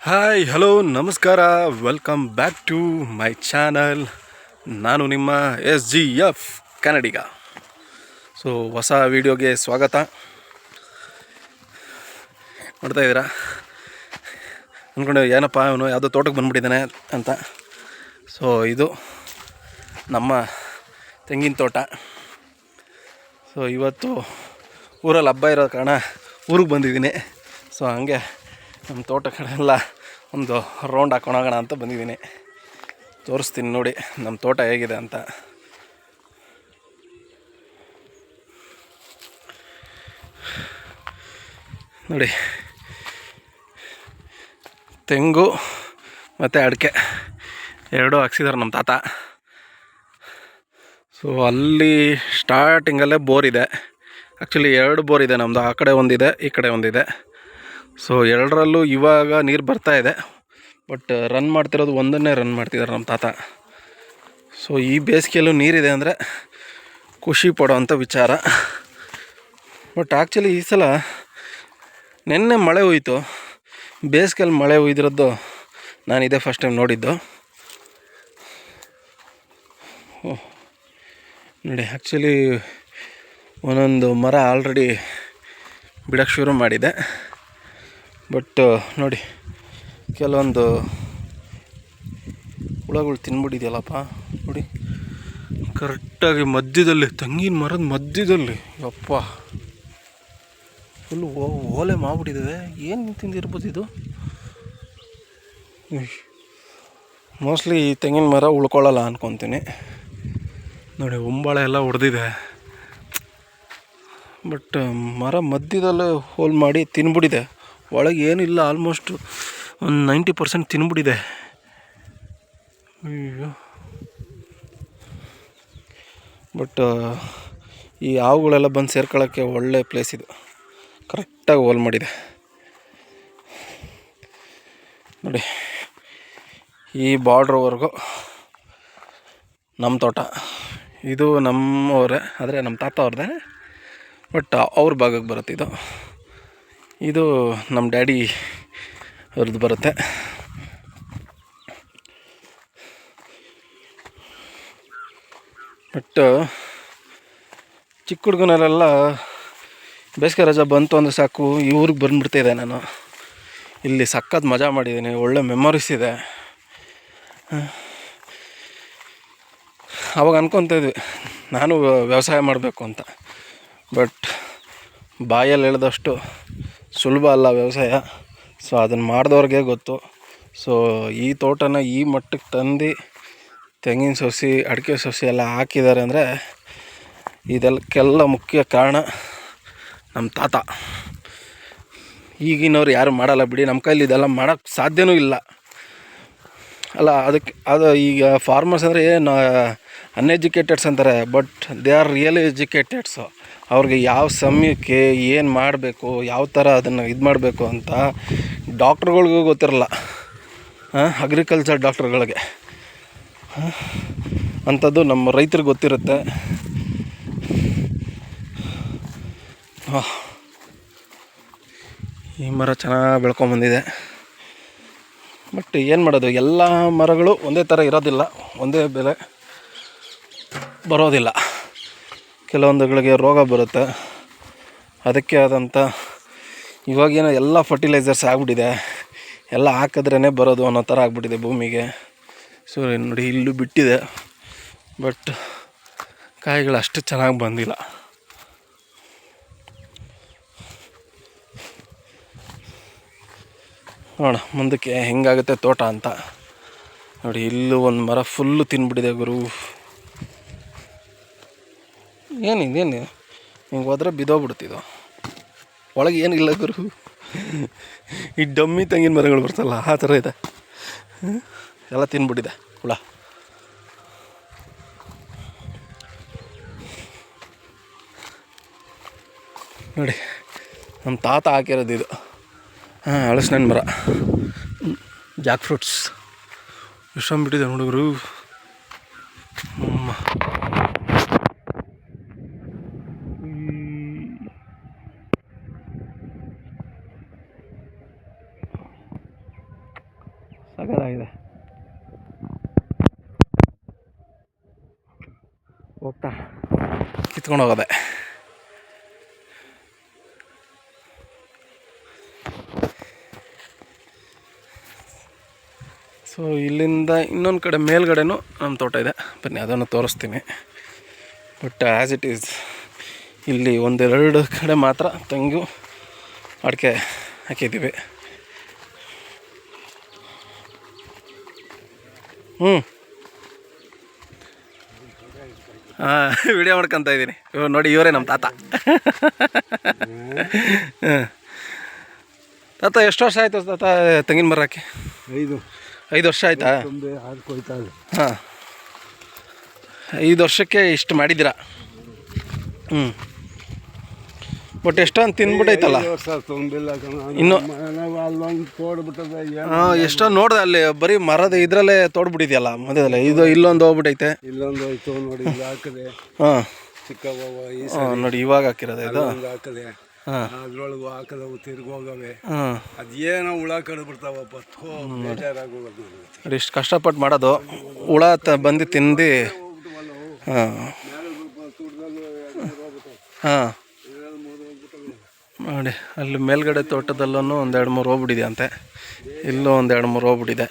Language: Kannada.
ಹಾಯ್ ಹಲೋ ನಮಸ್ಕಾರ, welcome back to my channel. ನಾನು ನಿಮ್ಮ SGF ಕನ್ನಡಿಗ. ಸೊ ಹೊಸ ವೀಡಿಯೋಗೆ ಸ್ವಾಗತ. ನೋಡ್ತಾ ಇದ್ದೀರಾ, ಅಂದ್ಕೊಂಡು ಏನಪ್ಪ ಅವನು ಯಾವುದೋ ತೋಟಕ್ಕೆ ಬಂದುಬಿಟ್ಟಿದ್ದಾನೆ ಅಂತ. ಸೊ ಇದು ನಮ್ಮ ತೆಂಗಿನ ತೋಟ. ಸೊ ಇವತ್ತು ಊರಲ್ಲಿ ಹಬ್ಬ ಇರೋ ಕಾರಣ ಊರಿಗೆ ಬಂದಿದ್ದೀನಿ. ಸೊ ಹಂಗೆ ನಮ್ಮ ತೋಟ ಕಡೆ ಎಲ್ಲ ಒಂದು ರೌಂಡ್ ಹಾಕೊಂಡೋಗೋಣ ಅಂತ ಬಂದಿದ್ದೀನಿ. ತೋರಿಸ್ತೀನಿ ನೋಡಿ ನಮ್ಮ ತೋಟ ಹೇಗಿದೆ ಅಂತ. ನೋಡಿ, ತೆಂಗು ಮತ್ತು ಅಡಿಕೆ ಎರಡೂ ಹಾಕ್ಸಿದ್ದಾರೆ ನಮ್ಮ ತಾತ. ಸೊ ಅಲ್ಲಿ ಸ್ಟಾರ್ಟಿಂಗಲ್ಲೇ ಬೋರ್ ಇದೆ. ಆ್ಯಕ್ಚುಲಿ 2 ಬೋರ್ ಇದೆ ನಮ್ಮದು. ಆ ಕಡೆ ಒಂದಿದೆ, ಈ ಕಡೆ ಒಂದಿದೆ. ಸೊ ಎರಡರಲ್ಲೂ ಇವಾಗ ನೀರು ಬರ್ತಾ ಇದೆ. ಬಟ್ ರನ್ ಮಾಡ್ತಿರೋದು ಒಂದನ್ನೇ ರನ್ ಮಾಡ್ತಿದ್ದಾರೆ ನಮ್ಮ ತಾತ. ಸೊ ಈ ಬೇಸಿಗೆಯಲ್ಲೂ ನೀರಿದೆ ಅಂದರೆ ಖುಷಿ ಪಡೋವಂಥ ವಿಚಾರ. ಬಟ್ ಆ್ಯಕ್ಚುಲಿ ಈ ಸಲ ನೆನ್ನೆ ಮಳೆ ಹೋಯಿತು. ಬೇಸಿಗೆಯಲ್ಲಿ ಮಳೆ ಹೋಯ್ದಿರೋದು ನಾನು ಇದೇ ಫಸ್ಟ್ ಟೈಮ್ ನೋಡಿದ್ದು. ನೋಡಿ, ಆ್ಯಕ್ಚುಲಿ ಒಂದೊಂದು ಮರ ಆಲ್ರೆಡಿ ಬಿಡೋಕ್ಕೆ ಶುರು ಮಾಡಿದೆ. ಬಟ್ ನೋಡಿ, ಕೆಲವೊಂದು ಹುಳಗಳು ತಿನ್ಬಿಟ್ಟಿದೆಯಲ್ಲಪ್ಪ. ನೋಡಿ, ಕರೆಕ್ಟಾಗಿ ಮಧ್ಯದಲ್ಲಿ, ತೆಂಗಿನ ಮರದ ಮಧ್ಯದಲ್ಲಿ, ಯಪ್ಪ ಫುಲ್ಲು ಓಲೆ ಮಾಡಿಬಿಟ್ಟಿದೆ. ಏನು ತಿಂದಿರ್ಬೋದು ಇದು? ಮೋಸ್ಟ್ಲಿ ಈ ತೆಂಗಿನ ಮರ ಉಳ್ಕೊಳ್ಳಲ್ಲ ಅಂದ್ಕೊತೀನಿ. ನೋಡಿ, ಹೊಂಬಾಳೆ ಎಲ್ಲ ಹೊಡೆದಿದೆ. ಬಟ್ ಮರ ಮಧ್ಯದಲ್ಲೇ ಹೋಲ್ ಮಾಡಿ ತಿನ್ಬಿಟ್ಟಿದೆ. ಒಳಗೆ ಏನಿಲ್ಲ, ಆಲ್ಮೋಸ್ಟ್ ಒಂದು 90% ತಿನ್ಬಿಟ್ಟಿದೆ. ಅಯ್ಯೋ. ಬಟ್ ಈ ಹಾವುಗಳೆಲ್ಲ ಬಂದು ಸೇರ್ಕೊಳ್ಳೋಕ್ಕೆ ಒಳ್ಳೆ ಪ್ಲೇಸ್ ಇದು. ಕರೆಕ್ಟಾಗಿ ಹೋಲ್ ಮಾಡಿದೆ. ನೋಡಿ, ಈ ಬಾರ್ಡ್ರ್ವರೆಗೂ ನಮ್ಮ ತೋಟ. ಇದು ನಮ್ಮವರೇ, ಆದರೆ ನಮ್ಮ ತಾತ ಅವ್ರದ್ದೇ. ಬಟ್ ಅವ್ರ ಭಾಗಕ್ಕೆ ಬರುತ್ತೆ ಇದು. ಇದು ನಮ್ಮ ಡ್ಯಾಡಿ ಅವ್ರದ್ದು ಬರುತ್ತೆ. ಬಟ್ ಚಿಕ್ಕ ಹುಡುಗನಲ್ಲೆಲ್ಲ ಬೇಸಿಗೆ ರಜೆ ಬಂತು ಅಂದರೆ ಸಾಕು, ಈ ಊರಿಗೆ ಬಂದುಬಿಡ್ತಿದ್ದೆ ನಾನು. ಇಲ್ಲಿ ಸಖತ್ ಮಜಾ ಮಾಡಿದ್ದೀನಿ, ಒಳ್ಳೆ ಮೆಮೊರೀಸ್ ಇದೆ. ಅವಾಗ ಅಂದ್ಕೊತಿದ್ವಿ ನಾನು ವ್ಯವಸಾಯ ಮಾಡಬೇಕು ಅಂತ. ಬಟ್ ಬಾಯಲ್ಲಿ ಎಳೆದಷ್ಟು ಸುಲಭ ಅಲ್ಲ ವ್ಯವಸಾಯ. ಸೊ ಅದನ್ನು ಮಾಡಿದವ್ರಿಗೆ ಗೊತ್ತು. ಸೊ ಈ ತೋಟನ ಈ ಮಟ್ಟಕ್ಕೆ ತಂದು ತೆಂಗಿನ ಸಸಿ, ಅಡಿಕೆ ಸಸಿ ಎಲ್ಲ ಹಾಕಿದ್ದಾರೆ ಅಂದರೆ ಇದಕ್ಕೆಲ್ಲ ಮುಖ್ಯ ಕಾರಣ ನಮ್ಮ ತಾತ. ಈಗಿನವ್ರು ಯಾರು ಮಾಡಲ್ಲ ಬಿಡಿ, ನಮ್ಮ ಕೈಲಿ ಇದೆಲ್ಲ ಮಾಡೋಕ್ಕೆ ಸಾಧ್ಯವೂ ಇಲ್ಲ ಅಲ್ಲ. ಅದು ಈಗ ಫಾರ್ಮರ್ಸ್ ಅಂದರೆ ಏನು ಅನ್ಎಜುಕೇಟೆಡ್ಸ್ ಅಂತಾರೆ. But they are really educateds. ಅವ್ರಿಗೆ ಯಾವ ಸಮಯಕ್ಕೆ ಏನು ಮಾಡಬೇಕು, ಯಾವ ಥರ ಅದನ್ನು ಇದು ಮಾಡಬೇಕು ಅಂತ ಡಾಕ್ಟ್ರುಗಳಿಗೂ ಗೊತ್ತಿರಲ್ಲ. ಅಗ್ರಿಕಲ್ಚರ್ ಡಾಕ್ಟ್ರುಗಳಿಗೆ ಅಂಥದ್ದು ನಮ್ಮ ರೈತರಿಗೆ ಗೊತ್ತಿರುತ್ತೆ. ಈ ಮರ ಚೆನ್ನಾಗಿ ಬೆಳ್ಕೊಂಬಂದಿದೆ. ಬಟ್ ಏನು ಮಾಡೋದು, ಎಲ್ಲ ಮರಗಳು ಒಂದೇ ಥರ ಇರೋದಿಲ್ಲ, ಒಂದೇ ಬೆಲೆ ಬರೋದಿಲ್ಲ. ಕೆಲವೊಂದುಗಳಿಗೆ ರೋಗ ಬರುತ್ತೆ. ಅದಕ್ಕೆ ಆದಂಥ ಇವಾಗೇನೋ ಎಲ್ಲ ಫರ್ಟಿಲೈಸರ್ಸ್ ಆಗಿಬಿಟ್ಟಿದೆ. ಎಲ್ಲ ಹಾಕಿದ್ರೇ ಬರೋದು ಅನ್ನೋ ಥರ ಆಗಿಬಿಟ್ಟಿದೆ ಭೂಮಿಗೆ. ಸೊ ನೋಡಿ, ಇಲ್ಲೂ ಬಿಟ್ಟಿದೆ. ಬಟ್ ಕಾಯಿಗಳು ಅಷ್ಟು ಚೆನ್ನಾಗಿ ಬಂದಿಲ್ಲ. ನೋಡ ಮುಂದಕ್ಕೆ ಹೆಂಗಾಗುತ್ತೆ ತೋಟ ಅಂತ. ನೋಡಿ, ಇಲ್ಲೂ ಒಂದು ಮರ ಫುಲ್ಲು ತಿನ್ಬಿಟ್ಟಿದೆ ಗುರು. ಏನಿದೇನು ಹಿಂಗೆ ಹೋದ್ರೆ ಬಿದ್ದೋಗ್ಬಿಡ್ತಿದ್ದು. ಒಳಗೆ ಏನಿಲ್ಲ ಗುರು. ಈ ಡಮ್ಮಿ ತೆಂಗಿನ ಮರಗಳು ಬರ್ತಲ್ಲ, ಆ ಥರ ಇದೆ. ಎಲ್ಲ ತಿನ್ಬಿಟ್ಟಿದೆ ಹುಳ. ನೋಡಿ, ನಮ್ಮ ತಾತ ಹಾಕಿರೋದು ಇದು. ಹಲಸಿನ ಮರ, ಜಾಕ್ ಫ್ರೂಟ್ಸ್ ಎಷ್ಟೊಂಬಿಟ್ಟಿದೆ ಹುಡುಗರು. ಸಕ್ಕತ್ತಾಗಿದೆ. ಹೋಗ್ತಾ ಕಿತ್ಕೊಂಡು ಹೋಗೋದೆ. ಸೊ ಇಲ್ಲಿಂದ ಇನ್ನೊಂದು ಕಡೆ ಮೇಲ್ಗಡೆನೂ ನಮ್ಮ ತೋಟ ಇದೆ, ಬನ್ನಿ ಅದನ್ನು ತೋರಿಸ್ತೀನಿ. ಬಟ್ ಆ್ಯಸ್ ಇಟ್ ಈಸ್ ಇಲ್ಲಿ ಒಂದೆರಡು ಕಡೆ ಮಾತ್ರ ತೆಂಗು ಅಡಿಕೆ ಹಾಕಿದ್ದೀವಿ. ವಿಡಿಯೋ ಮಾಡ್ಕೊತ ಇದ್ದೀನಿ. ಇವ್ರು ನೋಡಿ, ಇವರೇ ನಮ್ಮ ತಾತ. ತಾತ ಎಷ್ಟು ವರ್ಷ ಆಯಿತು ತಾತ ತೆಂಗಿನ ಮರ ಹಾಕಿ? 5 ವರ್ಷ ಆಯಿತಾ? ಹಾಂ, 5 ವರ್ಷಕ್ಕೆ ಇಷ್ಟು ಮಾಡಿದ್ದೀರಾ? ಬಟ್ ಎಷ್ಟೊಂದು ತಿಂದ್ಬಿಟ್ಟೈತಲ್ಲ ಇನ್ನು. ಎಷ್ಟೋ ನೋಡ್ದೆ ಅಲ್ಲಿ ಬರೀ ಮರದ ಇದ್ರಲ್ಲೇ ತೋಡ್ಬಿಟ್ಟಿದ್ಯಲ್ಲ ಮಧ್ಯದಲ್ಲೇ. ಇದು ಇಲ್ಲೊಂದು ಹೋಗ್ಬಿಟ್ಟೈತೆ. ಹಾಂ ನೋಡಿ, ಇವಾಗ ಹಾಕಿರೋದು ಇದು. ಅದ್ರೊಳಗೂ ಹಾಕದವು ತಿರ್ಗೋಗವೆ. ಅದೇನೋ ಹುಳ ಕಡ್ದು ಬಿಡ್ತಾವಪ್ಪ. ನೋಡಿ ಇಷ್ಟು ಕಷ್ಟಪಟ್ಟು ಮಾಡೋದು, ಹುಳ ಬಂದು ತಿಂದು. ಹಾಂ ಹಾಂ ನೋಡಿ, ಅಲ್ಲಿ ಮೇಲ್ಗಡೆ ತೋಟದಲ್ಲೂ ಒಂದು 2-3 ಹೋಗ್ಬಿಟ್ಟಿದೆ ಅಂತೆ. ಇಲ್ಲೂ ಒಂದು 2-3 ಹೋಗ್ಬಿಟ್ಟಿದೆ.